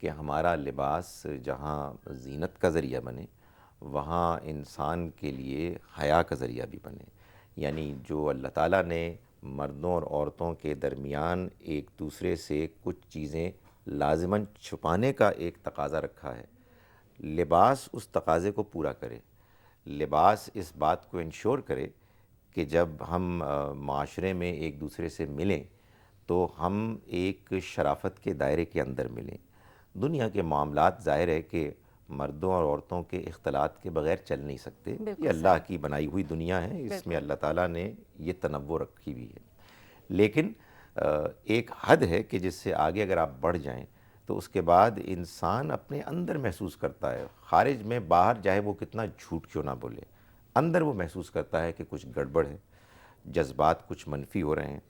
کہ ہمارا لباس جہاں زینت کا ذریعہ بنے وہاں انسان کے لیے حیا کا ذریعہ بھی بنے. یعنی جو اللہ تعالیٰ نے مردوں اور عورتوں کے درمیان ایک دوسرے سے کچھ چیزیں لازماً چھپانے کا ایک تقاضا رکھا ہے، لباس اس تقاضے کو پورا کرے. لباس اس بات کو انشور کرے کہ جب ہم معاشرے میں ایک دوسرے سے ملیں تو ہم ایک شرافت کے دائرے کے اندر ملیں. دنیا کے معاملات ظاہر ہے کہ مردوں اور عورتوں کے اختلاط کے بغیر چل نہیں سکتے. یہ بالکل اللہ صحیح. کی بنائی ہوئی دنیا ہے، اس میں بالکل. اللہ تعالیٰ نے یہ تنوع رکھی ہوئی ہے. لیکن ایک حد ہے کہ جس سے آگے اگر آپ بڑھ جائیں تو اس کے بعد انسان اپنے اندر محسوس کرتا ہے، خارج میں باہر چاہے وہ کتنا جھوٹ کیوں نہ بولے، اندر وہ محسوس کرتا ہے کہ کچھ گڑبڑ ہے، جذبات کچھ منفی ہو رہے ہیں.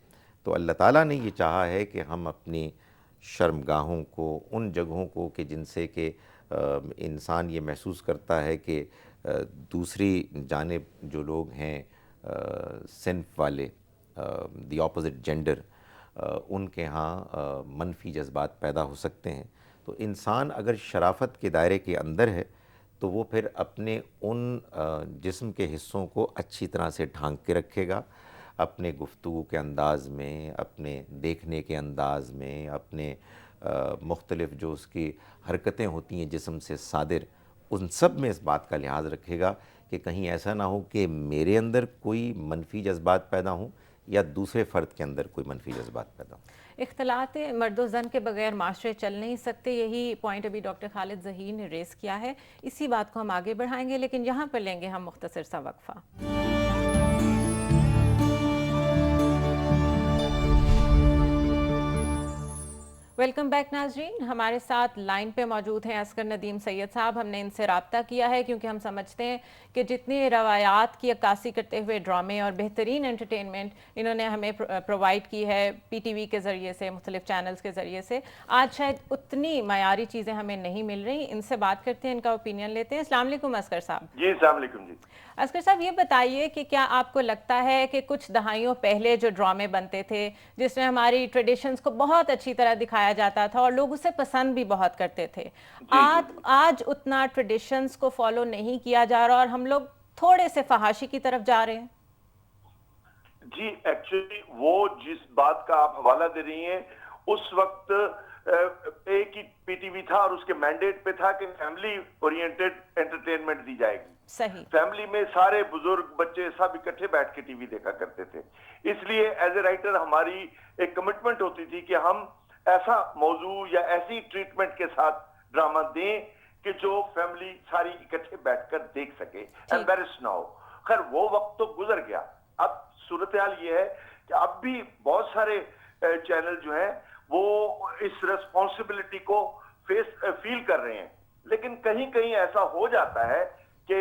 تو اللہ تعالیٰ نے یہ چاہا ہے کہ ہم اپنی شرمگاہوں کو، ان جگہوں کو کہ جن سے کہ انسان یہ محسوس کرتا ہے کہ دوسری جانب جو لوگ ہیں صنف والے، دی اپوزٹ جینڈر، ان کے ہاں منفی جذبات پیدا ہو سکتے ہیں. تو انسان اگر شرافت کے دائرے کے اندر ہے تو وہ پھر اپنے ان جسم کے حصوں کو اچھی طرح سے ڈھانک کے رکھے گا، اپنے گفتگو کے انداز میں، اپنے دیکھنے کے انداز میں، اپنے مختلف جو اس کی حرکتیں ہوتی ہیں جسم سے صادر، ان سب میں اس بات کا لحاظ رکھے گا کہ کہیں ایسا نہ ہو کہ میرے اندر کوئی منفی جذبات پیدا ہوں یا دوسرے فرد کے اندر کوئی منفی جذبات پیدا ہوں. اختلاط مرد و زن کے بغیر معاشرے چل نہیں سکتے، یہی پوائنٹ ابھی ڈاکٹر خالد ظہیر نے ریز کیا ہے. اسی بات کو ہم آگے بڑھائیں گے، لیکن یہاں پر لیں گے ہم مختصر سا وقفہ. ویلکم بیک ناظرین. ہمارے ساتھ لائن پہ موجود ہیں اصغر ندیم سید صاحب. ہم نے ان سے رابطہ کیا ہے کیونکہ ہم سمجھتے ہیں کہ جتنی روایات کی عکاسی کرتے ہوئے ڈرامے اور بہترین انٹرٹینمنٹ انہوں نے ہمیں پرووائڈ کی ہے پی ٹی وی کے ذریعے سے، مختلف چینلز کے ذریعے سے، آج شاید اتنی معیاری چیزیں ہمیں نہیں مل رہی. ان سے بات کرتے ہیں، ان کا اوپینین لیتے ہیں. السلام علیکم اصغر صاحب. جی السلام علیکم. جی اصغر صاحب، یہ بتائیے کہ کیا آپ کو لگتا ہے کہ کچھ دہائیوں پہلے جو ڈرامے بنتے تھے جس میں ہماری ٹریڈیشنز کو بہت اچھی طرح دکھایا جاتا تھا اور لوگ اسے پسند بھی بہت کرتے تھے، آج اتنا ٹریڈیشنز کو فالو نہیں کیا جا رہا اور ہم لوگ تھوڑے سے فحاشی کی طرف جا رہے ہیں؟ جی ایکچولی وہ جس بات کا آپ حوالہ دے رہی ہیں، اس وقت ایک ہی پی ٹی وی تھا اور اس کے مینڈیٹ پہ تھا کہ فیملی اورینٹڈ انٹرٹینمنٹ دی جائے گی. صحیح. فیملی میں سارے بزرگ بچے سب اکٹھے بیٹھ کے ٹی وی دیکھا کرتے تھے. اس لیے ایز اے رائٹر ہماری ایک کمٹمنٹ ہوتی تھی کہ ہم ایسا موضوع یا ایسی ٹریٹمنٹ کے ساتھ ڈرامہ دیں کہ جو فیملی ساری اکٹھے بیٹھ کر دیکھ سکے، ایمبیرس نہ ہو. خیر وہ وقت تو گزر گیا. اب صورتحال یہ ہے کہ اب بھی بہت سارے چینل جو ہیں وہ اس ریسپانسبلٹی کو فیل کر رہے ہیں، لیکن کہیں کہیں ایسا ہو جاتا ہے کہ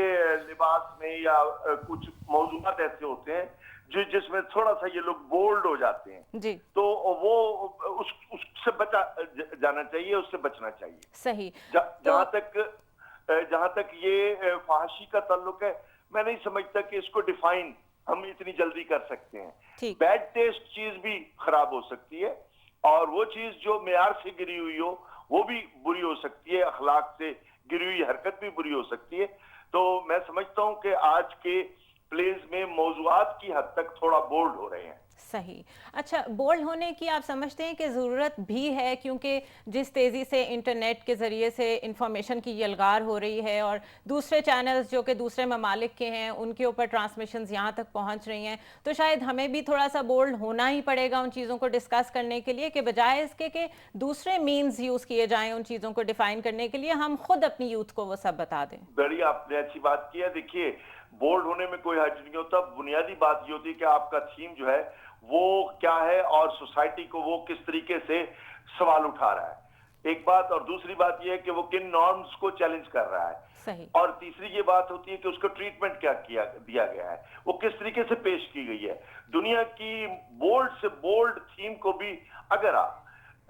لباس میں یا کچھ موضوعات ایسے ہوتے ہیں جس میں تھوڑا سا یہ لوگ بولڈ ہو جاتے ہیں. جی. تو وہ اس سے بچا جانا چاہیے، اس سے بچنا چاہیے. صحیح. جہاں تک یہ فحاشی کا تعلق ہے، میں نہیں سمجھتا کہ اس کو ڈیفائن ہم اتنی جلدی کر سکتے ہیں. بیڈ ٹیسٹ چیز بھی خراب ہو سکتی ہے اور وہ چیز جو معیار سے گری ہوئی ہو وہ بھی بری ہو سکتی ہے، اخلاق سے گری ہوئی حرکت بھی بری ہو سکتی ہے. تو میں سمجھتا ہوں کہ آج کے پلیز میں موضوعات کی حد تک تھوڑا بولڈ ہو رہے ہیں. صحیح. اچھا، بولڈ ہونے کی آپ سمجھتے ہیں کہ ضرورت بھی ہے کیونکہ جس تیزی سے انٹرنیٹ کے ذریعے سے انفارمیشن کی یلغار ہو رہی ہے اور دوسرے چینلز جو کہ دوسرے ممالک کے ہیں ان کے اوپر ٹرانسمیشنز یہاں تک پہنچ رہی ہیں، تو شاید ہمیں بھی تھوڑا سا بولڈ ہونا ہی پڑے گا ان چیزوں کو ڈسکس کرنے کے لیے، کہ بجائے اس کے کہ دوسرے مینز یوز کیے جائیں ان چیزوں کو ڈیفائن کرنے کے لیے، ہم خود اپنی یوتھ کو وہ سب بتا دیں. بڑی آپ نے اچھی بات کی ہے. دیکھیے بولڈ ہونے میں کوئی حرج نہیں ہوتا. بنیادی بات یہ ہوتی ہے کہ آپ کا تھیم جو ہے وہ کیا ہے اور سوسائٹی کو وہ کس طریقے سے سوال اٹھا رہا ہے، ایک بات. اور دوسری بات یہ ہے کہ وہ کن نارمز کو چیلنج کر رہا ہے. صحیح. اور تیسری یہ بات ہوتی ہے کہ اس کو ٹریٹمنٹ کیا دیا گیا ہے، وہ کس طریقے سے پیش کی گئی ہے. دنیا کی بولڈ سے بولڈ تھیم کو بھی اگر آپ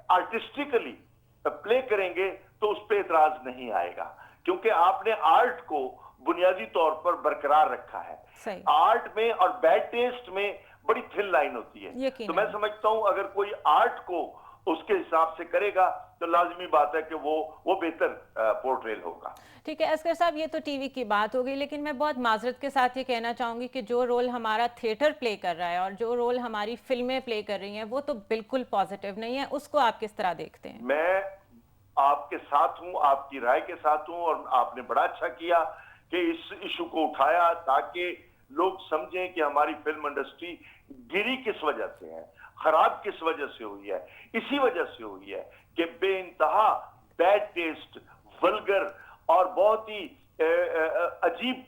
آرٹسٹیکلی پلے کریں گے تو اس پہ اعتراض نہیں آئے گا، کیونکہ آپ نے آرٹ کو بنیادی طور پر برقرار رکھا ہے. آرٹ میں اور بیڈ ٹیسٹ میں بڑی تھن لائن ہوتی ہے. تو میں سمجھتا ہوں اگر کوئی آرٹ کو اس کے حساب سے کرے گا تو لازمی بات ہے کہ وہ بہتر پورٹریل ہوگا. ٹھیک ہے اصغر صاحب، یہ تو ٹی وی کی بات ہو گئی، لیکن میں بہت معذرت کے ساتھ یہ کہنا چاہوں گی کہ جو رول ہمارا تھیٹر پلے کر رہا ہے اور جو رول ہماری فلمیں پلے کر رہی ہیں وہ تو بالکل پازیٹیو نہیں ہے. اس کو آپ کس طرح دیکھتے ہیں؟ میں آپ کے ساتھ ہوں، آپ کی رائے کے ساتھ ہوں، اور آپ نے بڑا اچھا کیا کہ اس ایشو کو اٹھایا تاکہ لوگ سمجھیں کہ ہماری فلم انڈسٹری گری کس وجہ سے ہے، خراب کس وجہ سے ہوئی ہے. اسی وجہ سے ہوئی ہے کہ بے انتہا بیڈ ٹیسٹ، ولگر اور بہت ہی عجیب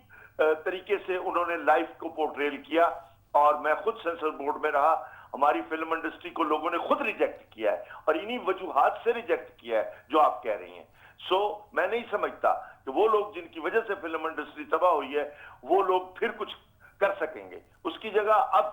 طریقے سے انہوں نے لائف کو پورٹریل کیا. اور میں خود سینسر بورڈ میں رہا، ہماری فلم انڈسٹری کو لوگوں نے خود ریجیکٹ کیا ہے اور انہی وجوہات سے ریجیکٹ کیا ہے جو آپ کہہ رہی ہیں. سو میں نہیں سمجھتا کہ وہ لوگ جن کی وجہ سے فلم انڈسٹری تباہ ہوئی ہے وہ لوگ پھر کچھ کر سکیں گے. اس کی جگہ اب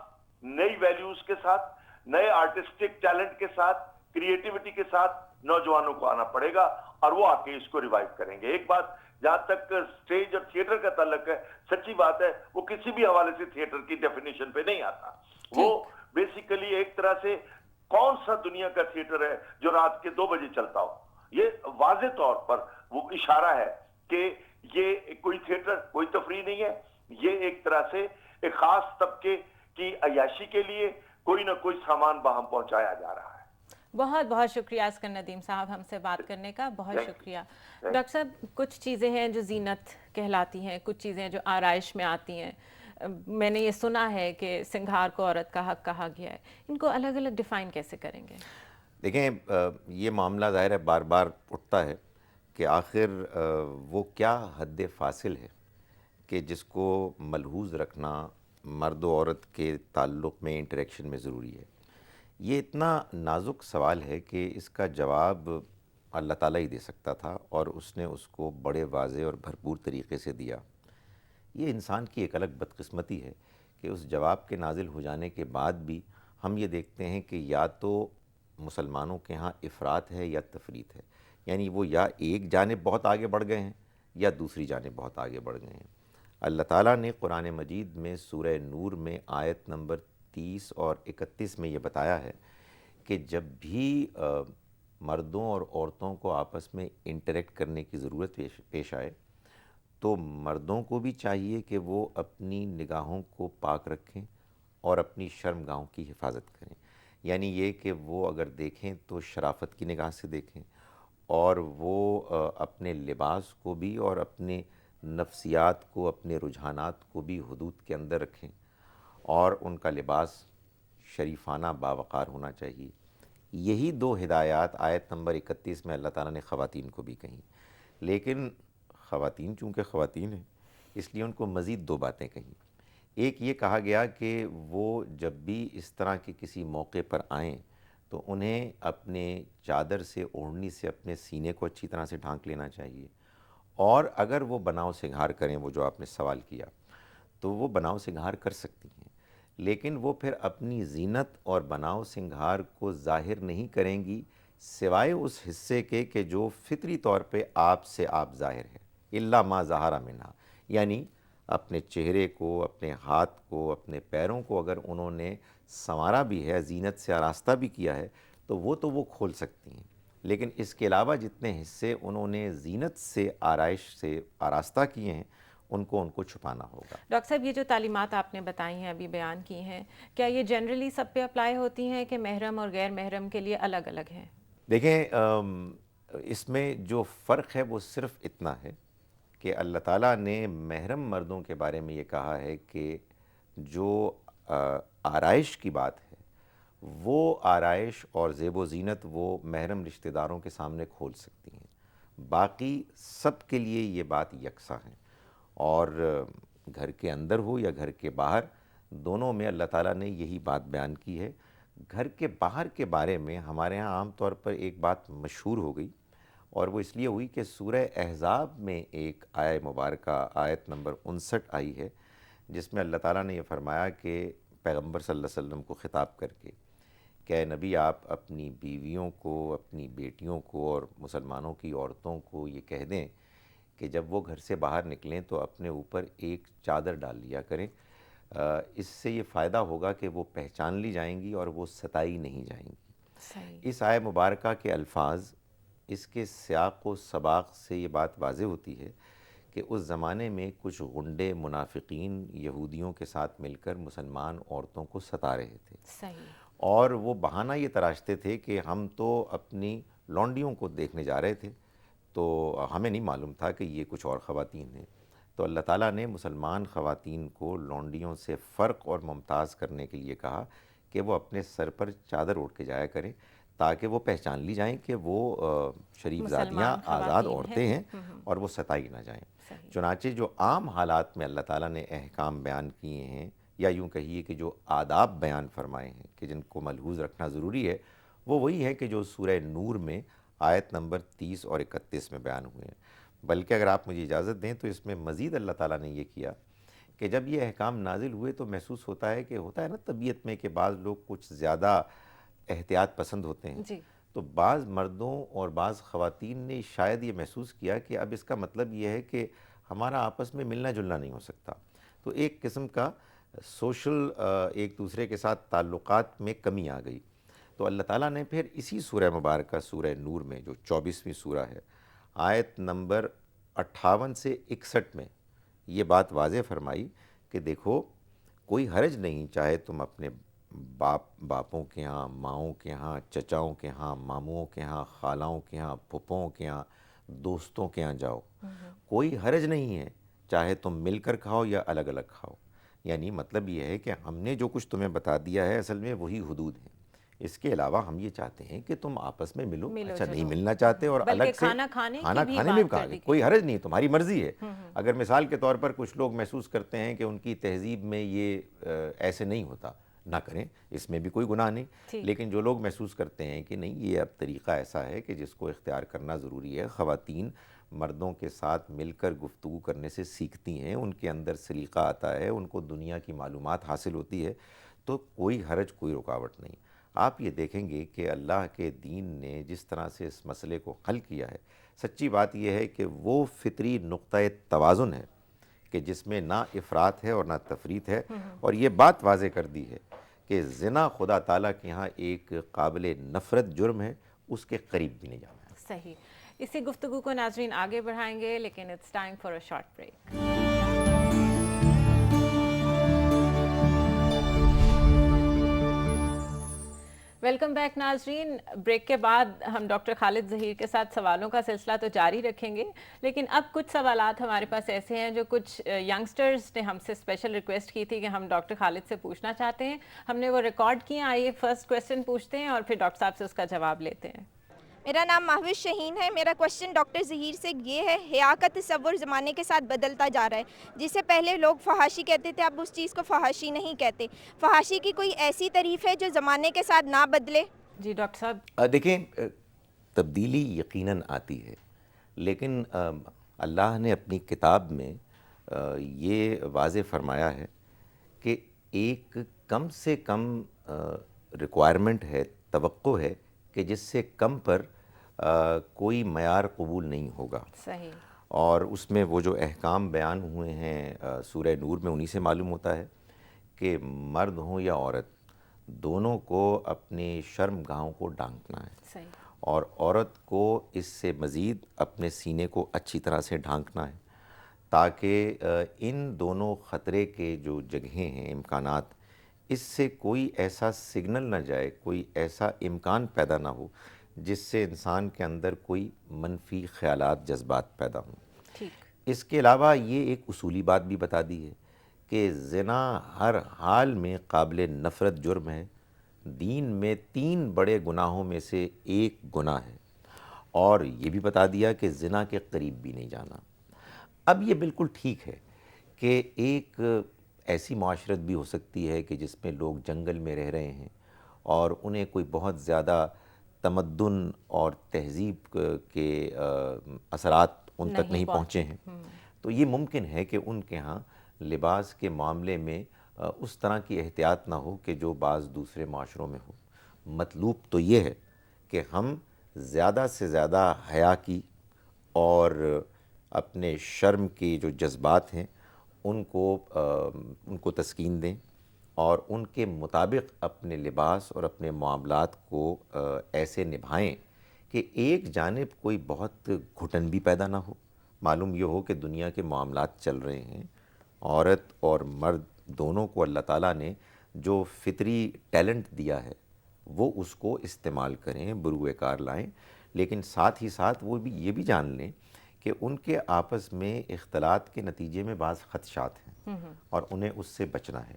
نئی ویلیوز کے ساتھ، نئے آرٹسٹک ٹیلنٹ کے ساتھ، کریٹیوٹی کے ساتھ نوجوانوں کو آنا پڑے گا اور وہ آ کے اس کو ریوائیو کریں گے. ایک بات جہاں تک سٹیج اور تھیٹر کا تعلق ہے، سچی بات ہے وہ کسی بھی حوالے سے تھیٹر کی ڈیفینیشن پہ نہیں آتا. وہ بیسیکلی ایک طرح سے کون سا دنیا کا تھیٹر ہے جو رات کے 2 بجے چلتا ہو. یہ واضح طور پر وہ اشارہ ہے کہ یہ کوئی تھیٹر، کوئی تفریح نہیں ہے. یہ ایک طرح سے ایک خاص طبقے کی عیاشی کے لیے کوئی نہ کوئی سامان باہم پہنچایا جا رہا ہے. بہت بہت شکریہ اصغر ندیم صاحب ہم سے بات کرنے کا، بہت شکریہ. ڈاکٹر صاحب، کچھ چیزیں ہیں جو زینت کہلاتی ہیں، کچھ چیزیں جو آرائش میں آتی ہیں. میں نے یہ سنا ہے کہ سنگھار کو عورت کا حق کہا گیا ہے. ان کو الگ الگ ڈیفائن کیسے کریں گے؟ دیکھیں، یہ معاملہ ظاہر ہے بار بار اٹھتا ہے کہ آخر وہ کیا حد فاصل ہے کہ جس کو ملحوظ رکھنا مرد و عورت کے تعلق میں، انٹریکشن میں ضروری ہے. یہ اتنا نازک سوال ہے کہ اس کا جواب اللہ تعالیٰ ہی دے سکتا تھا، اور اس نے اس کو بڑے واضح اور بھرپور طریقے سے دیا. یہ انسان کی ایک الگ بدقسمتی ہے کہ اس جواب کے نازل ہو جانے کے بعد بھی ہم یہ دیکھتے ہیں کہ یا تو مسلمانوں کے ہاں افراط ہے یا تفریط ہے. یعنی وہ یا ایک جانب بہت آگے بڑھ گئے ہیں یا دوسری جانب بہت آگے بڑھ گئے ہیں. اللہ تعالیٰ نے قرآن مجید میں سورہ نور میں آیت نمبر 30 اور 31 میں یہ بتایا ہے کہ جب بھی مردوں اور عورتوں کو آپس میں انٹریکٹ کرنے کی ضرورت پیش آئے تو مردوں کو بھی چاہیے کہ وہ اپنی نگاہوں کو پاک رکھیں اور اپنی شرمگاہوں کی حفاظت کریں. یعنی یہ کہ وہ اگر دیکھیں تو شرافت کی نگاہ سے دیکھیں، اور وہ اپنے لباس کو بھی اور اپنے نفسیات کو، اپنے رجحانات کو بھی حدود کے اندر رکھیں، اور ان کا لباس شریفانہ باوقار ہونا چاہیے. یہی 2 ہدایات آیت نمبر 31 میں اللہ تعالیٰ نے خواتین کو بھی کہیں. لیکن خواتین چونکہ خواتین ہیں اس لیے ان کو مزید 2 باتیں کہیں. ایک یہ کہا گیا کہ وہ جب بھی اس طرح کے کسی موقع پر آئیں تو انہیں اپنے چادر سے، اوڑھنی سے اپنے سینے کو اچھی طرح سے ڈھانک لینا چاہیے. اور اگر وہ بناؤ سنگھار کریں، وہ جو آپ نے سوال کیا، تو وہ بناؤ سنگھار کر سکتی ہیں، لیکن وہ پھر اپنی زینت اور بناؤ سنگھار کو ظاہر نہیں کریں گی سوائے اس حصے کے کہ جو فطری طور پہ آپ سے آپ ظاہر ہے. الا ما ظہر منہا، یعنی اپنے چہرے کو، اپنے ہاتھ کو، اپنے پیروں کو اگر انہوں نے سنوارا بھی ہے، زینت سے آراستہ بھی کیا ہے، تو وہ کھول سکتی ہیں. لیکن اس کے علاوہ جتنے حصے انہوں نے زینت سے، آرائش سے آراستہ کیے ہیں، ان کو چھپانا ہوگا. ڈاکٹر صاحب، یہ جو تعلیمات آپ نے بتائی ہیں، ابھی بیان کی ہیں، کیا یہ جنرلی سب پہ اپلائی ہوتی ہیں کہ محرم اور غیر محرم کے لیے الگ الگ ہیں؟ دیکھیں، اس میں جو فرق ہے وہ صرف اتنا ہے کہ اللہ تعالیٰ نے محرم مردوں کے بارے میں یہ کہا ہے کہ جو آرائش کی بات ہے وہ آرائش اور زیب و زینت وہ محرم رشتہ داروں کے سامنے کھول سکتی ہیں. باقی سب کے لیے یہ بات یکساں ہے، اور گھر کے اندر ہو یا گھر کے باہر، دونوں میں اللہ تعالیٰ نے یہی بات بیان کی ہے. گھر کے باہر کے بارے میں ہمارے ہاں عام طور پر ایک بات مشہور ہو گئی، اور وہ اس لیے ہوئی کہ سورہ احزاب میں ایک آیہ مبارکہ آیت نمبر 59 آئی ہے جس میں اللہ تعالیٰ نے یہ فرمایا کہ پیغمبر صلی اللہ علیہ وسلم کو خطاب کر کے کہ اے نبی، آپ اپنی بیویوں کو، اپنی بیٹیوں کو اور مسلمانوں کی عورتوں کو یہ کہہ دیں کہ جب وہ گھر سے باہر نکلیں تو اپنے اوپر ایک چادر ڈال لیا کریں. اس سے یہ فائدہ ہوگا کہ وہ پہچان لی جائیں گی اور وہ ستائی نہیں جائیں گی. صحیح. اس آیہ مبارکہ کے الفاظ اس کے سیاق و سباق سے یہ بات واضح ہوتی ہے کہ اس زمانے میں کچھ غنڈے منافقین یہودیوں کے ساتھ مل کر مسلمان عورتوں کو ستا رہے تھے، صحیح. اور وہ بہانہ یہ تراشتے تھے کہ ہم تو اپنی لونڈیوں کو دیکھنے جا رہے تھے، تو ہمیں نہیں معلوم تھا کہ یہ کچھ اور خواتین ہیں. تو اللہ تعالیٰ نے مسلمان خواتین کو لونڈیوں سے فرق اور ممتاز کرنے کے لیے کہا کہ وہ اپنے سر پر چادر اوڑھ کے جایا کریں تاکہ وہ پہچان لی جائیں کہ وہ شریف زادیاں مسلمان آزاد خواتین عورتیں ہیں ہیں. اور وہ ستائی نہ جائیں. صحیح. چنانچہ جو عام حالات میں اللہ تعالیٰ نے احکام بیان کیے ہیں، یا یوں کہیے کہ جو آداب بیان فرمائے ہیں کہ جن کو ملحوظ رکھنا ضروری ہے، وہ وہی ہے کہ جو سورہ نور میں آیت نمبر 30 اور 31 میں بیان ہوئے ہیں. بلکہ اگر آپ مجھے اجازت دیں تو اس میں مزید اللہ تعالیٰ نے یہ کیا کہ جب یہ احکام نازل ہوئے تو محسوس ہوتا ہے نا طبیعت میں کہ بعض لوگ کچھ زیادہ احتیاط پسند ہوتے ہیں. جی. تو بعض مردوں اور بعض خواتین نے شاید یہ محسوس کیا کہ اب اس کا مطلب یہ ہے کہ ہمارا آپس میں ملنا جلنا نہیں ہو سکتا. تو ایک قسم کا سوشل ایک دوسرے کے ساتھ تعلقات میں کمی آ گئی. تو اللہ تعالیٰ نے پھر اسی سورہ مبارکہ سورہ نور میں جو 24ویں سورہ ہے، آیت نمبر 58 سے 61 میں یہ بات واضح فرمائی کہ دیکھو کوئی حرج نہیں، چاہے تم اپنے باپوں کے ہاں، ماؤں کے ہاں، چچاؤں کے ہاں، ماموں کے ہاں، خالاؤں کے ہاں، پھپھوؤں کے ہاں، دوستوں کے ہاں جاؤ، کوئی حرج نہیں ہے، چاہے تم مل کر کھاؤ یا الگ الگ کھاؤ. یعنی مطلب یہ ہے کہ ہم نے جو کچھ تمہیں بتا دیا ہے اصل میں وہی حدود ہیں. اس کے علاوہ ہم یہ چاہتے ہیں کہ تم آپس میں ملو. اچھا نہیں ملنا چاہتے اور بلکہ الگ سے کھانا کھانے میں بھی کہا کوئی حرج نہیں، تمہاری مرضی ہے. اگر مثال کے طور پر کچھ لوگ محسوس کرتے ہیں کہ ان کی تہذیب میں یہ ایسے نہیں ہوتا، نہ کریں، اس میں بھی کوئی گناہ نہیں. لیکن جو لوگ محسوس کرتے ہیں کہ نہیں یہ اب طریقہ ایسا ہے کہ جس کو اختیار کرنا ضروری ہے، خواتین مردوں کے ساتھ مل کر گفتگو کرنے سے سیکھتی ہیں، ان کے اندر سلیقہ آتا ہے، ان کو دنیا کی معلومات حاصل ہوتی ہے، تو کوئی حرج، کوئی رکاوٹ نہیں. آپ یہ دیکھیں گے کہ اللہ کے دین نے جس طرح سے اس مسئلے کو حل کیا ہے، سچی بات یہ ہے کہ وہ فطری نقطۂ توازن ہے کہ جس میں نہ افراط ہے اور نہ تفریط ہے. اور یہ بات واضح کر دی ہے کہ زنا خدا تعالیٰ کے ہاں ایک قابل نفرت جرم ہے، اس کے قریب بھی نہیں جانا ہے. صحیح. اسی گفتگو کو ناظرین آگے بڑھائیں گے، لیکن it's time for a short break. Welcome back ناظرین. بریک کے بعد ہم ڈاکٹر خالد ظہیر کے ساتھ سوالوں کا سلسلہ تو جاری رکھیں گے، لیکن اب کچھ سوالات ہمارے پاس ایسے ہیں جو کچھ ینگسٹرز نے ہم سے اسپیشل ریکویسٹ کی تھی کہ ہم ڈاکٹر خالد سے پوچھنا چاہتے ہیں. ہم نے وہ ریکارڈ کیے. آئیے فرسٹ کویسچن پوچھتے ہیں اور پھر ڈاکٹر صاحب سے اس کا جواب لیتے ہیں. میرا نام مہوش شہین ہے. میرا کوشچن ڈاکٹر ظہیر سے یہ ہے، حیا کا تصور زمانے کے ساتھ بدلتا جا رہا ہے. جسے پہلے لوگ فحاشی کہتے تھے، اب اس چیز کو فحاشی نہیں کہتے. فحاشی کی کوئی ایسی تعریف ہے جو زمانے کے ساتھ نہ بدلے؟ جی ڈاکٹر صاحب. دیکھیں، تبدیلی یقیناً آتی ہے، لیکن اللہ نے اپنی کتاب میں یہ واضح فرمایا ہے کہ ایک کم سے کم ریکوائرمنٹ ہے، توقع ہے کہ جس سے کم پر کوئی معیار قبول نہیں ہوگا. صحیح. اور اس میں وہ جو احکام بیان ہوئے ہیں سورہ نور میں، انہی سے معلوم ہوتا ہے کہ مرد ہوں یا عورت، دونوں کو اپنی شرم گاہوں کو ڈھانکنا ہے. صحیح. اور عورت کو اس سے مزید اپنے سینے کو اچھی طرح سے ڈھانکنا ہے تاکہ ان دونوں خطرے کے جو جگہیں ہیں، امکانات، اس سے کوئی ایسا سگنل نہ جائے، کوئی ایسا امکان پیدا نہ ہو جس سے انسان کے اندر کوئی منفی خیالات، جذبات پیدا ہوں. ٹھیک. اس کے علاوہ یہ ایک اصولی بات بھی بتا دی ہے کہ زنا ہر حال میں قابل نفرت جرم ہے. دین میں 3 بڑے گناہوں میں سے ایک گناہ ہے، اور یہ بھی بتا دیا کہ زنا کے قریب بھی نہیں جانا. اب یہ بالکل ٹھیک ہے کہ ایک ایسی معاشرت بھی ہو سکتی ہے کہ جس میں لوگ جنگل میں رہ رہے ہیں اور انہیں کوئی بہت زیادہ تمدن اور تہذیب کے اثرات ان تک نہیں پہنچے ہیں. تو یہ ممکن ہے کہ ان کے ہاں لباس کے معاملے میں اس طرح کی احتیاط نہ ہو کہ جو بعض دوسرے معاشروں میں ہو. مطلوب تو یہ ہے کہ ہم زیادہ سے زیادہ حیا کی اور اپنے شرم کے جو جذبات ہیں ان کو تسکین دیں، اور ان کے مطابق اپنے لباس اور اپنے معاملات کو ایسے نبھائیں کہ ایک جانب کوئی بہت گھٹن بھی پیدا نہ ہو. معلوم یہ ہو کہ دنیا کے معاملات چل رہے ہیں, عورت اور مرد دونوں کو اللہ تعالیٰ نے جو فطری ٹیلنٹ دیا ہے وہ اس کو استعمال کریں, بروئے کار لائیں, لیکن ساتھ ہی ساتھ وہ بھی یہ بھی جان لیں کہ ان کے آپس میں اختلاط کے نتیجے میں بعض خدشات ہیں اور انہیں اس سے بچنا ہے.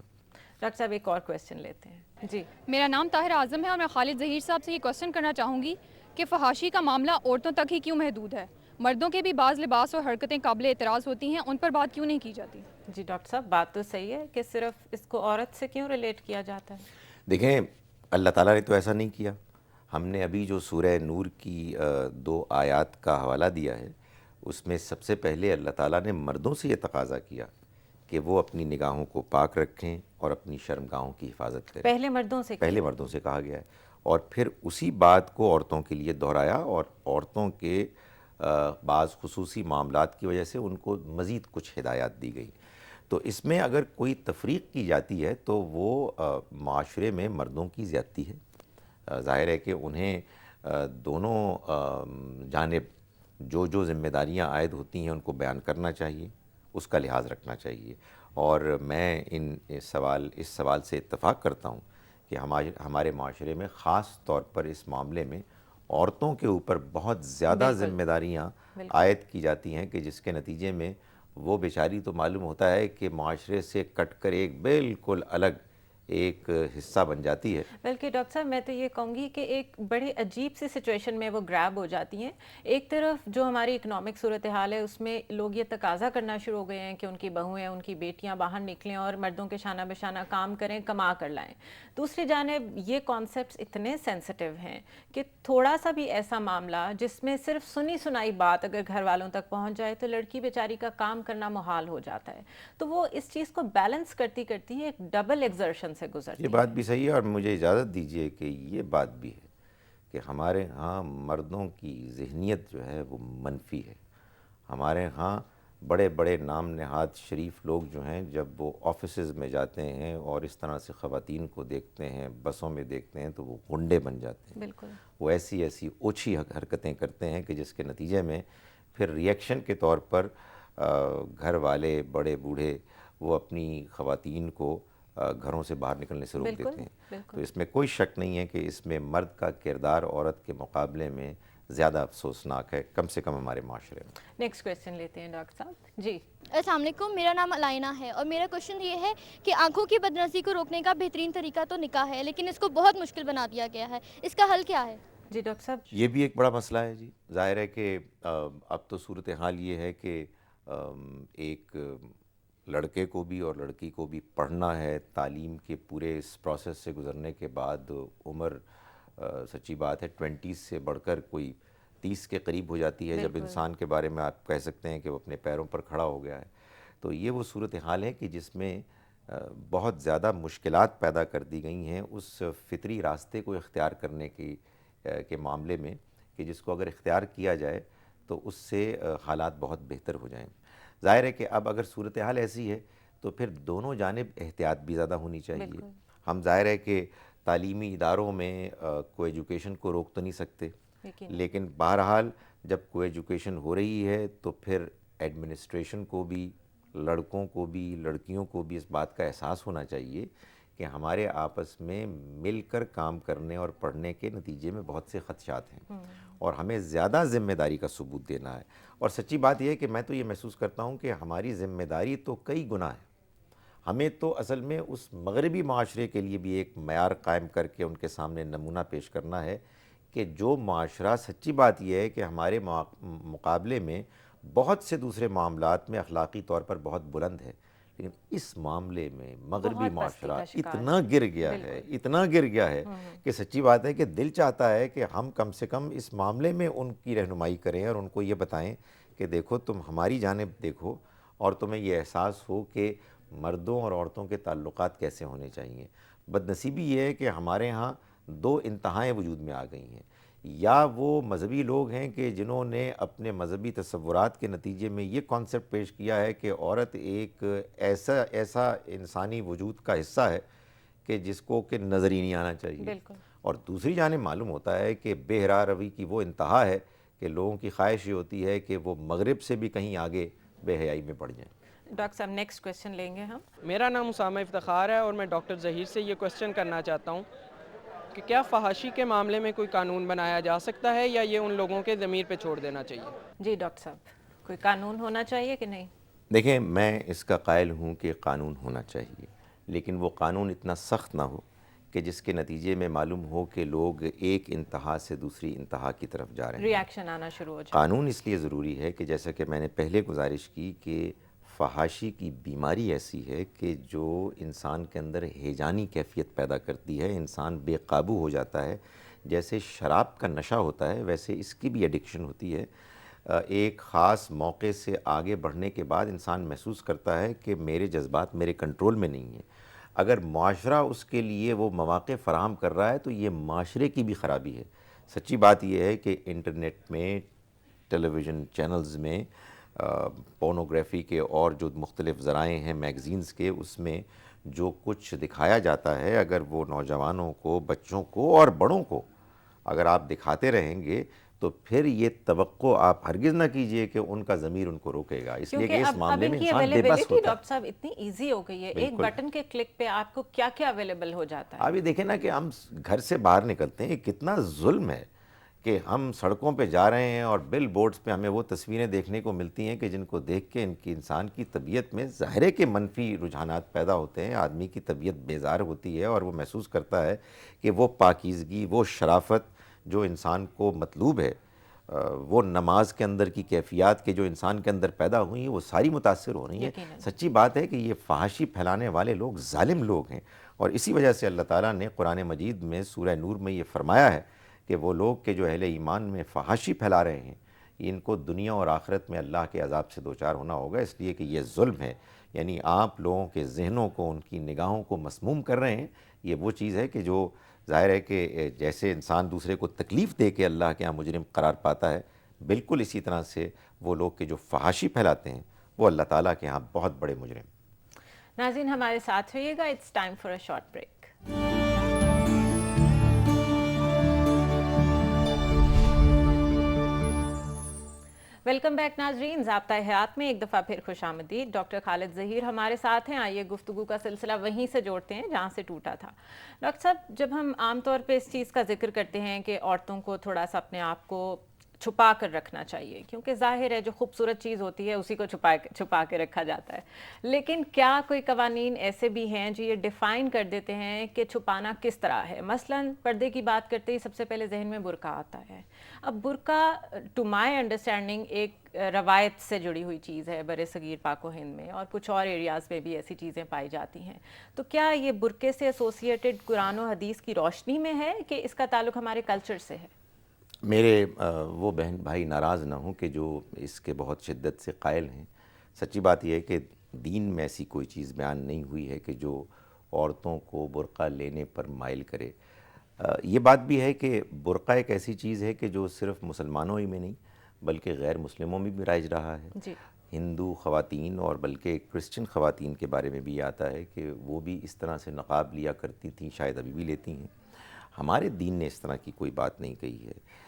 ڈاکٹر صاحب ایک اور کویسچن لیتے ہیں. جی, میرا نام طاہر اعظم ہے اور میں خالد ظہیر صاحب سے یہ کوسچن کرنا چاہوں گی کہ فحاشی کا معاملہ عورتوں تک ہی کیوں محدود ہے؟ مردوں کے بھی بعض لباس اور حرکتیں قابل اعتراض ہوتی ہیں, ان پر بات کیوں نہیں کی جاتی؟ جی ڈاکٹر صاحب, بات تو صحیح ہے کہ صرف اس کو عورت سے کیوں ریلیٹ کیا جاتا ہے؟ دیکھیں, اللہ تعالیٰ نے تو ایسا نہیں کیا. ہم نے ابھی جو سورہ نور کی 2 آیات کا حوالہ دیا ہے, اس میں سب سے پہلے اللہ تعالیٰ نے مردوں سے یہ تقاضا کیا کہ وہ اپنی نگاہوں کو پاک رکھیں اور اپنی شرمگاہوں کی حفاظت کریں. پہلے مردوں سے پہلے مردوں سے کہا گیا ہے, اور پھر اسی بات کو عورتوں کے لیے دہرایا, اور عورتوں کے بعض خصوصی معاملات کی وجہ سے ان کو مزید کچھ ہدایات دی گئی. تو اس میں اگر کوئی تفریق کی جاتی ہے تو وہ معاشرے میں مردوں کی زیادتی ہے. ظاہر ہے کہ انہیں دونوں جانب جو ذمہ داریاں عائد ہوتی ہیں ان کو بیان کرنا چاہیے, اس کا لحاظ رکھنا چاہیے. اور میں اس سوال سے اتفاق کرتا ہوں کہ ہمارے معاشرے میں خاص طور پر اس معاملے میں عورتوں کے اوپر بہت زیادہ ذمہ داریاں عائد کی جاتی ہیں کہ جس کے نتیجے میں وہ بیچاری تو معلوم ہوتا ہے کہ معاشرے سے کٹ کر ایک بالکل الگ ایک حصہ بن جاتی ہے. بلکہ ڈاکٹر صاحب میں تو یہ کہوں گی کہ ایک بڑی عجیب سی سچویشن میں وہ گریب ہو جاتی ہیں. ایک طرف جو ہماری اکنامک صورتحال ہے اس میں لوگ یہ تقاضا کرنا شروع ہو گئے ہیں کہ ان کی بہویں ان کی بیٹیاں باہر نکلیں اور مردوں کے شانہ بشانہ کام کریں, کما کر لائیں. دوسری جانب یہ کانسیپٹس اتنے سینسٹیو ہیں کہ تھوڑا سا بھی ایسا معاملہ جس میں صرف سنی سنائی بات اگر گھر والوں تک پہنچ جائے تو لڑکی بیچاری کا کام کرنا محال ہو جاتا ہے. تو وہ اس چیز کو بیلنس کرتی کرتی ایک ڈبل ایگزرشن سے گزرتی ہے. یہ بات بھی صحیح ہے, اور مجھے اجازت دیجیے کہ یہ بات بھی ہے کہ ہمارے ہاں مردوں کی ذہنیت جو ہے وہ منفی ہے. ہمارے ہاں بڑے بڑے نام نہاد شریف لوگ جو ہیں جب وہ آفیسز میں جاتے ہیں اور اس طرح سے خواتین کو دیکھتے ہیں, بسوں میں دیکھتے ہیں, تو وہ غنڈے بن جاتے ہیں. بالکل. وہ ایسی اوچھی حرکتیں کرتے ہیں کہ جس کے نتیجے میں پھر ریئیکشن کے طور پر گھر والے بڑے بوڑھے وہ اپنی خواتین کو گھروں سے باہر نکلنے سے روک دیتے ہیں. تو اس میں کوئی شک نہیں ہے کہ اس میں مرد کا کردار عورت کے مقابلے میں زیادہ افسوسناک ہے, کم سے کم ہمارے معاشرے میں. نیکسٹ کویسچن لیتے ہیں ڈاکٹر صاحب. جی السلام علیکم, میرا نام علائنہ ہے اور میرا کوشچن یہ ہے کہ آنکھوں کی بدنظری کو روکنے کا بہترین طریقہ تو نکاح ہے, لیکن اس کو بہت مشکل بنا دیا گیا ہے. اس کا حل کیا ہے؟ جی ڈاکٹر صاحب. یہ بھی ایک بڑا مسئلہ ہے جی. ظاہر ہے کہ اب تو صورتحال یہ ہے کہ ایک لڑکے کو بھی اور لڑکی کو بھی پڑھنا ہے. تعلیم کے پورے اس پروسیس سے گزرنے کے بعد عمر سچی بات ہے 20 سے بڑھ کر کوئی 30 کے قریب ہو جاتی ہے, جب انسان کے بارے میں آپ کہہ سکتے ہیں کہ وہ اپنے پیروں پر کھڑا ہو گیا ہے. تو یہ وہ صورتحال ہے کہ جس میں بہت زیادہ مشکلات پیدا کر دی گئی ہیں اس فطری راستے کو اختیار کرنے کے معاملے میں, کہ جس کو اگر اختیار کیا جائے تو اس سے حالات بہت بہتر ہو جائیں. ظاہر ہے کہ اب اگر صورتحال ایسی ہے تو پھر دونوں جانب احتیاط بھی زیادہ ہونی چاہیے. ہم ظاہر ہے کہ تعلیمی اداروں میں کو ایجوکیشن کو روک تو نہیں سکتے, لیکن بہرحال جب کو ایجوکیشن ہو رہی ہے تو پھر ایڈمنسٹریشن کو بھی, لڑکوں کو بھی, لڑکیوں کو بھی اس بات کا احساس ہونا چاہیے کہ ہمارے آپس میں مل کر کام کرنے اور پڑھنے کے نتیجے میں بہت سے خدشات ہیں اور ہمیں زیادہ ذمہ داری کا ثبوت دینا ہے. اور سچی بات یہ ہے کہ میں تو یہ محسوس کرتا ہوں کہ ہماری ذمہ داری تو کئی گنا ہے. ہمیں تو اصل میں اس مغربی معاشرے کے لیے بھی ایک معیار قائم کر کے ان کے سامنے نمونہ پیش کرنا ہے کہ جو معاشرہ, سچی بات یہ ہے کہ ہمارے مقابلے میں بہت سے دوسرے معاملات میں اخلاقی طور پر بہت بلند ہے, لیکن اس معاملے میں مغربی معاشرہ اتنا گر گیا ہے کہ سچی بات ہے کہ دل چاہتا ہے کہ ہم کم سے کم اس معاملے میں ان کی رہنمائی کریں اور ان کو یہ بتائیں کہ دیکھو تم ہماری جانب دیکھو اور تمہیں یہ احساس ہو کہ مردوں اور عورتوں کے تعلقات کیسے ہونے چاہیے. بدنصیبی یہ ہے کہ ہمارے ہاں 2 انتہائیں وجود میں آ گئی ہیں. یا وہ مذہبی لوگ ہیں کہ جنہوں نے اپنے مذہبی تصورات کے نتیجے میں یہ کانسیپٹ پیش کیا ہے کہ عورت ایک ایسا انسانی وجود کا حصہ ہے کہ جس کو کہ نظر ہی نہیں آنا چاہیے. اور دوسری جانب معلوم ہوتا ہے کہ بے حیا روی کی وہ انتہا ہے کہ لوگوں کی خواہش یہ ہوتی ہے کہ وہ مغرب سے بھی کہیں آگے بے حیائی میں بڑھ جائیں۔ ڈاکٹر صاحب نیکسٹ کویشچن لیں گے ہم۔ میرا نام اسامہ افتخار ہے اور میں ڈاکٹر ظہیر سے یہ کویشچن کرنا چاہتا ہوں کہ کیا فحاشی کے معاملے میں کوئی قانون بنایا جا سکتا ہے یا یہ ان لوگوں کے ضمیر پہ چھوڑ دینا چاہیے؟ جی ڈاکٹر صاحب، کوئی قانون ہونا چاہیے کہ نہیں؟ دیکھیں، میں اس کا قائل ہوں کہ قانون ہونا چاہیے، لیکن وہ قانون اتنا سخت نہ ہو کہ جس کے نتیجے میں معلوم ہو کہ لوگ ایک انتہا سے دوسری انتہا کی طرف جا رہے ہیں۔ ری ایکشن آنا شروع ہو جائے۔ قانون اس لیے ضروری ہے کہ جیسا کہ میں نے پہلے گزارش کی کہ فحاشی کی بیماری ایسی ہے کہ جو انسان کے اندر ہیجانی کیفیت پیدا کرتی ہے، انسان بے قابو ہو جاتا ہے۔ جیسے شراب کا نشہ ہوتا ہے ویسے اس کی بھی ایڈکشن ہوتی ہے۔ ایک خاص موقع سے آگے بڑھنے کے بعد انسان محسوس کرتا ہے کہ میرے جذبات میرے کنٹرول میں نہیں ہیں۔ اگر معاشرہ اس کے لیے وہ مواقع فراہم کر رہا ہے تو یہ معاشرے کی بھی خرابی ہے۔ سچی بات یہ ہے کہ انٹرنیٹ میں، ٹیلی ویژن چینلز میں، پورنوگرافی کے اور جو مختلف ذرائع ہیں میگزینز کے، اس میں جو کچھ دکھایا جاتا ہے، اگر وہ نوجوانوں کو، بچوں کو اور بڑوں کو اگر آپ دکھاتے رہیں گے تو پھر یہ توقع آپ ہرگز نہ کیجئے کہ ان کا ضمیر ان کو روکے گا، اس لیے کہ اس معاملے میں انسان بے بس ہوتا ہے۔ ڈاکٹر صاحب اتنی ایزی ہو گئی ہے، ایک بٹن کے کلک پہ آپ کو کیا کیا اویلیبل ہو جاتا ہے۔ آپ یہ دیکھیں نا کہ ہم گھر سے باہر نکلتے ہیں، کتنا ظلم ہے کہ ہم سڑکوں پہ جا رہے ہیں اور بل بورڈز پہ ہمیں وہ تصویریں دیکھنے کو ملتی ہیں کہ جن کو دیکھ کے انسان کی طبیعت میں ظاہر ہے کہ منفی رجحانات پیدا ہوتے ہیں، آدمی کی طبیعت بیزار ہوتی ہے اور وہ محسوس کرتا ہے کہ وہ پاکیزگی، وہ شرافت جو انسان کو مطلوب ہے، وہ نماز کے اندر کی کیفیات کے جو انسان کے اندر پیدا ہوئی ہیں وہ ساری متاثر ہو رہی ہیں۔ سچی بات ہے کہ یہ فحاشی پھیلانے والے لوگ ظالم لوگ ہیں، اور اسی وجہ سے اللہ تعالیٰ نے قرآن مجید میں سورہ نور میں یہ فرمایا ہے کہ وہ لوگ کہ جو اہل ایمان میں فحاشی پھیلا رہے ہیں، ان کو دنیا اور آخرت میں اللہ کے عذاب سے دوچار ہونا ہوگا، اس لیے کہ یہ ظلم ہے۔ یعنی آپ لوگوں کے ذہنوں کو، ان کی نگاہوں کو مسموم کر رہے ہیں۔ یہ وہ چیز ہے کہ جو ظاہر ہے کہ جیسے انسان دوسرے کو تکلیف دے کے اللہ کے ہاں مجرم قرار پاتا ہے، بالکل اسی طرح سے وہ لوگ کہ جو فحاشی پھیلاتے ہیں وہ اللہ تعالیٰ کے ہاں بہت بڑے مجرم۔ ناظرین ہمارے ساتھ رہیے گا، it's time for a short break. Welcome back ناظرین، ضابطہ حیات میں ایک دفعہ پھر خوش آمدید۔ ڈاکٹر خالد ظہیر ہمارے ساتھ ہیں۔ آئیے گفتگو کا سلسلہ وہیں سے جوڑتے ہیں جہاں سے ٹوٹا تھا۔ ڈاکٹر صاحب، جب ہم عام طور پہ اس چیز کا ذکر کرتے ہیں کہ عورتوں کو تھوڑا سا اپنے آپ کو چھپا کر رکھنا چاہیے، کیونکہ ظاہر ہے جو خوبصورت چیز ہوتی ہے اسی کو چھپا کے رکھا جاتا ہے، لیکن کیا کوئی قوانین ایسے بھی ہیں جو یہ ڈیفائن کر دیتے ہیں کہ چھپانا کس طرح ہے؟ مثلاً پردے کی بات کرتے ہی سب سے پہلے ذہن میں برقع آتا ہے۔ اب برقع ٹو مائی انڈرسٹینڈنگ ایک روایت سے جڑی ہوئی چیز ہے برِ صغیر پاک و ہند میں، اور کچھ اور ایریاز میں بھی ایسی چیزیں پائی جاتی ہیں، تو کیا یہ برقعے سے ایسوسیٹڈ قرآن و حدیث کی روشنی میں ہے کہ اس کا تعلق ہمارے کلچر سے ہے؟ میرے وہ بہن بھائی ناراض نہ ہوں کہ جو اس کے بہت شدت سے قائل ہیں۔ سچی بات یہ ہے کہ دین میں ایسی کوئی چیز بیان نہیں ہوئی ہے کہ جو عورتوں کو برقع لینے پر مائل کرے۔ یہ بات بھی ہے کہ برقع ایک ایسی چیز ہے کہ جو صرف مسلمانوں ہی میں نہیں بلکہ غیر مسلموں میں بھی رائج رہا ہے۔ جی، ہندو خواتین اور بلکہ کرسچن خواتین کے بارے میں بھی یہ آتا ہے کہ وہ بھی اس طرح سے نقاب لیا کرتی تھیں، شاید ابھی بھی لیتی ہیں۔ ہمارے دین نے اس طرح کی کوئی بات نہیں کہی ہے۔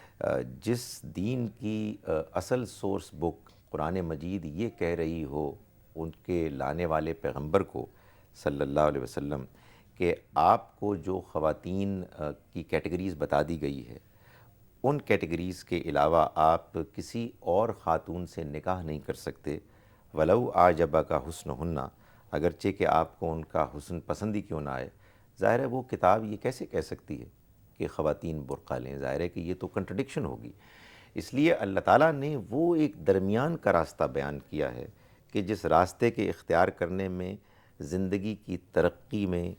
جس دین کی اصل سورس بک قرآن مجید یہ کہہ رہی ہو ان کے لانے والے پیغمبر کو صلی اللہ علیہ وسلم کہ آپ کو جو خواتین کی کیٹیگریز بتا دی گئی ہے ان کیٹیگریز کے علاوہ آپ کسی اور خاتون سے نکاح نہیں کر سکتے، ولو اعجبک حسنہن، اگرچہ کہ آپ کو ان کا حسن پسند ہی کیوں نہ آئے۔ ظاہر ہے وہ کتاب یہ کیسے کہہ سکتی ہے کہ خواتین برقع لیں؟ ظاہر ہے کہ یہ تو کنٹرڈکشن ہوگی۔ اس لیے اللہ تعالیٰ نے وہ ایک درمیان کا راستہ بیان کیا ہے کہ جس راستے کے اختیار کرنے میں زندگی کی ترقی میں،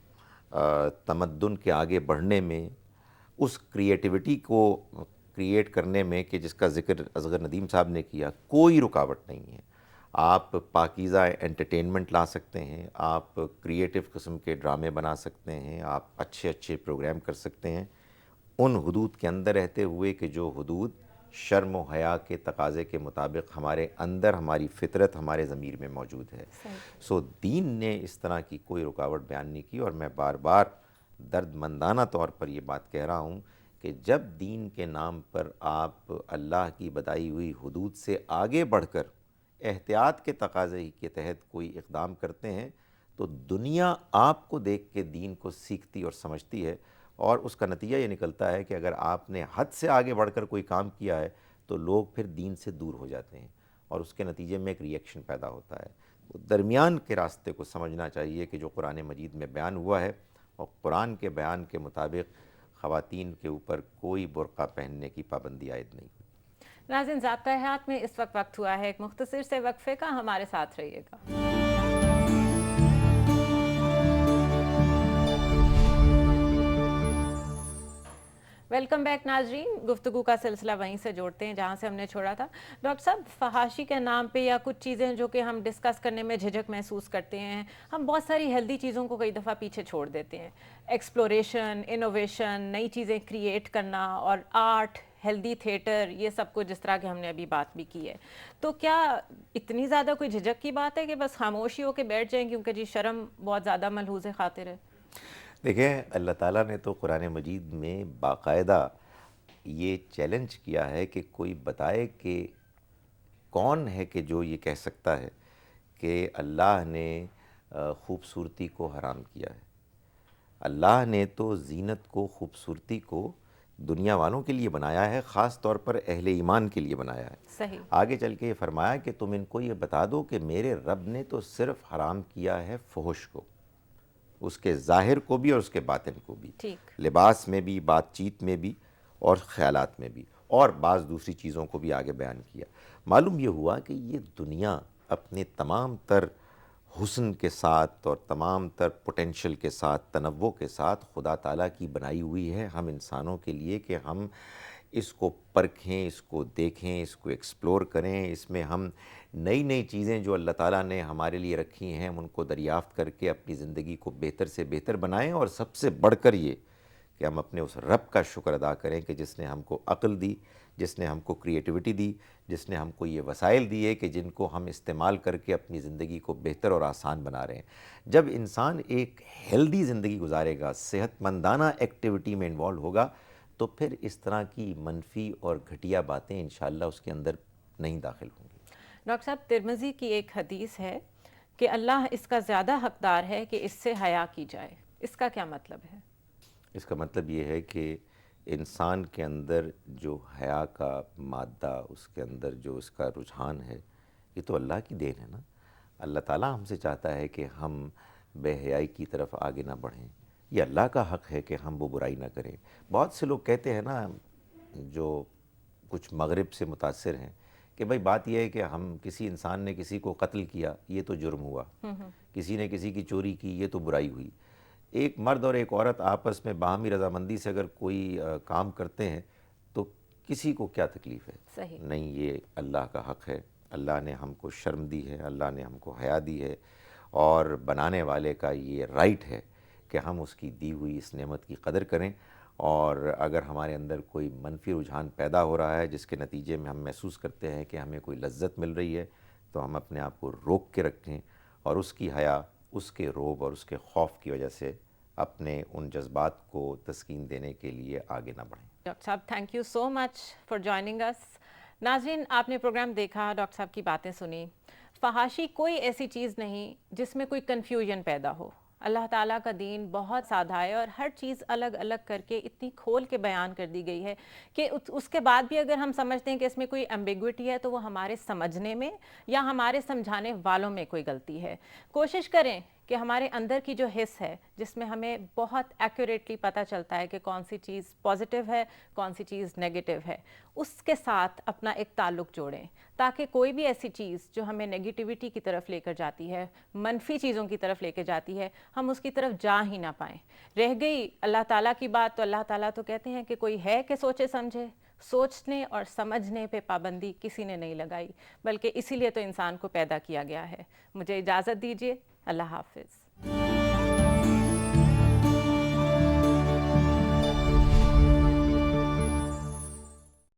تمدن کے آگے بڑھنے میں، اس کریٹیوٹی کو کریٹ کرنے میں کہ جس کا ذکر اصغر ندیم صاحب نے کیا، کوئی رکاوٹ نہیں ہے۔ آپ پاکیزہ انٹرٹینمنٹ لا سکتے ہیں، آپ کریٹیو قسم کے ڈرامے بنا سکتے ہیں، آپ اچھے اچھے پروگرام کر سکتے ہیں، ان حدود کے اندر رہتے ہوئے کہ جو حدود شرم و حیا کے تقاضے کے مطابق ہمارے اندر، ہماری فطرت، ہمارے ضمیر میں موجود ہے۔ سو دین نے اس طرح کی کوئی رکاوٹ بیان نہیں کی، اور میں بار بار درد مندانہ طور پر یہ بات کہہ رہا ہوں کہ جب دین کے نام پر آپ اللہ کی بتائی ہوئی حدود سے آگے بڑھ کر احتیاط کے تقاضے کے تحت کوئی اقدام کرتے ہیں تو دنیا آپ کو دیکھ کے دین کو سیکھتی اور سمجھتی ہے، اور اس کا نتیجہ یہ نکلتا ہے کہ اگر آپ نے حد سے آگے بڑھ کر کوئی کام کیا ہے تو لوگ پھر دین سے دور ہو جاتے ہیں، اور اس کے نتیجے میں ایک ری ایکشن پیدا ہوتا ہے۔ تو درمیان کے راستے کو سمجھنا چاہیے کہ جو قرآن مجید میں بیان ہوا ہے، اور قرآن کے بیان کے مطابق خواتین کے اوپر کوئی برقع پہننے کی پابندی عائد نہیں۔ ناظرین، ضابطۂ حیات میں اس وقت ہوا ہے ایک مختصر سے وقفے کا، ہمارے ساتھ رہیے گا۔ ویلکم بیک ناظرین، گفتگو کا سلسلہ وہیں سے جوڑتے ہیں جہاں سے ہم نے چھوڑا تھا۔ ڈاکٹر صاحب، فحاشی کے نام پہ یا کچھ چیزیں جو کہ ہم ڈسکس کرنے میں جھجک محسوس کرتے ہیں، ہم بہت ساری ہیلدی چیزوں کو کئی دفعہ پیچھے چھوڑ دیتے ہیں۔ ایکسپلوریشن، انوویشن، نئی چیزیں کریٹ کرنا، اور آرٹ، ہیلدی تھیٹر، یہ سب کچھ جس طرح کہ ہم نے ابھی بات بھی کی ہے، تو کیا اتنی زیادہ کوئی جھجک کی بات ہے کہ بس خاموشی ہو کے بیٹھ جائیں کیونکہ جی شرم بہت زیادہ ملحوظ خاطر ہے؟ دیکھیں، اللہ تعالیٰ نے تو قرآن مجید میں باقاعدہ یہ چیلنج کیا ہے کہ کوئی بتائے کہ کون ہے کہ جو یہ کہہ سکتا ہے کہ اللہ نے خوبصورتی کو حرام کیا ہے۔ اللہ نے تو زینت کو، خوبصورتی کو دنیا والوں کے لیے بنایا ہے، خاص طور پر اہل ایمان کے لیے بنایا ہے۔ صحیح۔ آگے چل کے یہ فرمایا کہ تم ان کو یہ بتا دو کہ میرے رب نے تو صرف حرام کیا ہے فحش کو، اس کے ظاہر کو بھی اور اس کے باطن کو بھی، ٹھیک۔ لباس میں بھی، بات چیت میں بھی، اور خیالات میں بھی، اور بعض دوسری چیزوں کو بھی آگے بیان کیا۔ معلوم یہ ہوا کہ یہ دنیا اپنے تمام تر حسن کے ساتھ اور تمام تر پوٹینشل کے ساتھ، تنوع کے ساتھ خدا تعالیٰ کی بنائی ہوئی ہے ہم انسانوں کے لیے کہ ہم اس کو پرکھیں، اس کو دیکھیں، اس کو ایکسپلور کریں، اس میں ہم نئی نئی چیزیں جو اللہ تعالیٰ نے ہمارے لیے رکھی ہیں ان کو دریافت کر کے اپنی زندگی کو بہتر سے بہتر بنائیں، اور سب سے بڑھ کر یہ کہ ہم اپنے اس رب کا شکر ادا کریں کہ جس نے ہم کو عقل دی، جس نے ہم کو کریٹیوٹی دی، جس نے ہم کو یہ وسائل دیے کہ جن کو ہم استعمال کر کے اپنی زندگی کو بہتر اور آسان بنا رہے ہیں۔ جب انسان ایک ہیلدی زندگی گزارے گا، صحت مندانہ ایکٹیویٹی میں انوالو ہوگا، تو پھر اس طرح کی منفی اور گھٹیا باتیں انشاءاللہ اس کے اندر نہیں داخل ہوں گی۔ ڈاکٹر صاحب، ترمذی کی ایک حدیث ہے کہ اللہ اس کا زیادہ حقدار ہے کہ اس سے حیا کی جائے، اس کا کیا مطلب ہے؟ اس کا مطلب یہ ہے کہ انسان کے اندر جو حیا کا مادہ، اس کے اندر جو اس کا رجحان ہے، یہ تو اللہ کی دین ہے نا۔ اللہ تعالیٰ ہم سے چاہتا ہے کہ ہم بے حیائی کی طرف آگے نہ بڑھیں، یہ اللہ کا حق ہے کہ ہم وہ برائی نہ کریں۔ بہت سے لوگ کہتے ہیں نا، جو کچھ مغرب سے متاثر ہیں، کہ بھئی بات یہ ہے کہ ہم کسی انسان نے کسی کو قتل کیا، یہ تو جرم ہوا، کسی نے کسی کی چوری کی، یہ تو برائی ہوئی۔ ایک مرد اور ایک عورت آپس میں باہمی رضامندی سے اگر کوئی کام کرتے ہیں تو کسی کو کیا تکلیف ہے؟ صحیح۔ نہیں، یہ اللہ کا حق ہے، اللہ نے ہم کو شرم دی ہے، اللہ نے ہم کو حیا دی ہے، اور بنانے والے کا یہ رائٹ ہے کہ ہم اس کی دی ہوئی اس نعمت کی قدر کریں، اور اگر ہمارے اندر کوئی منفی رجحان پیدا ہو رہا ہے جس کے نتیجے میں ہم محسوس کرتے ہیں کہ ہمیں کوئی لذت مل رہی ہے، تو ہم اپنے آپ کو روک کے رکھیں، اور اس کی حیا، اس کے روب اور اس کے خوف کی وجہ سے اپنے ان جذبات کو تسکین دینے کے لیے آگے نہ بڑھیں۔ ڈاکٹر صاحب، thank you so much for joining اس۔ ناظرین، آپ نے پروگرام دیکھا، ڈاکٹر صاحب کی باتیں سنی۔ فحاشی کوئی ایسی چیز نہیں جس میں کوئی کنفیوژن پیدا ہو۔ اللہ تعالیٰ کا دین بہت سادہ ہے، اور ہر چیز الگ الگ کر کے اتنی کھول کے بیان کر دی گئی ہے کہ اس کے بعد بھی اگر ہم سمجھتے ہیں کہ اس میں کوئی ایمبیگوٹی ہے تو وہ ہمارے سمجھنے میں یا ہمارے سمجھانے والوں میں کوئی غلطی ہے۔ کوشش کریں کہ ہمارے اندر کی جو حس ہے، جس میں ہمیں بہت ایکوریٹلی پتہ چلتا ہے کہ کون سی چیز پازیٹیو ہے، کون سی چیز نیگیٹیو ہے، اس کے ساتھ اپنا ایک تعلق جوڑیں، تاکہ کوئی بھی ایسی چیز جو ہمیں نیگیٹیوٹی کی طرف لے کر جاتی ہے، منفی چیزوں کی طرف لے کے جاتی ہے، ہم اس کی طرف جا ہی نہ پائیں۔ رہ گئی اللہ تعالیٰ کی بات، تو اللہ تعالیٰ تو کہتے ہیں کہ کوئی ہے کہ سوچے سمجھے، سوچنے اور سمجھنے پہ پابندی کسی نے نہیں لگائی، بلکہ اسی لیے تو انسان کو پیدا کیا گیا ہے۔ مجھے اجازت دیجیے، اللہ حافظ۔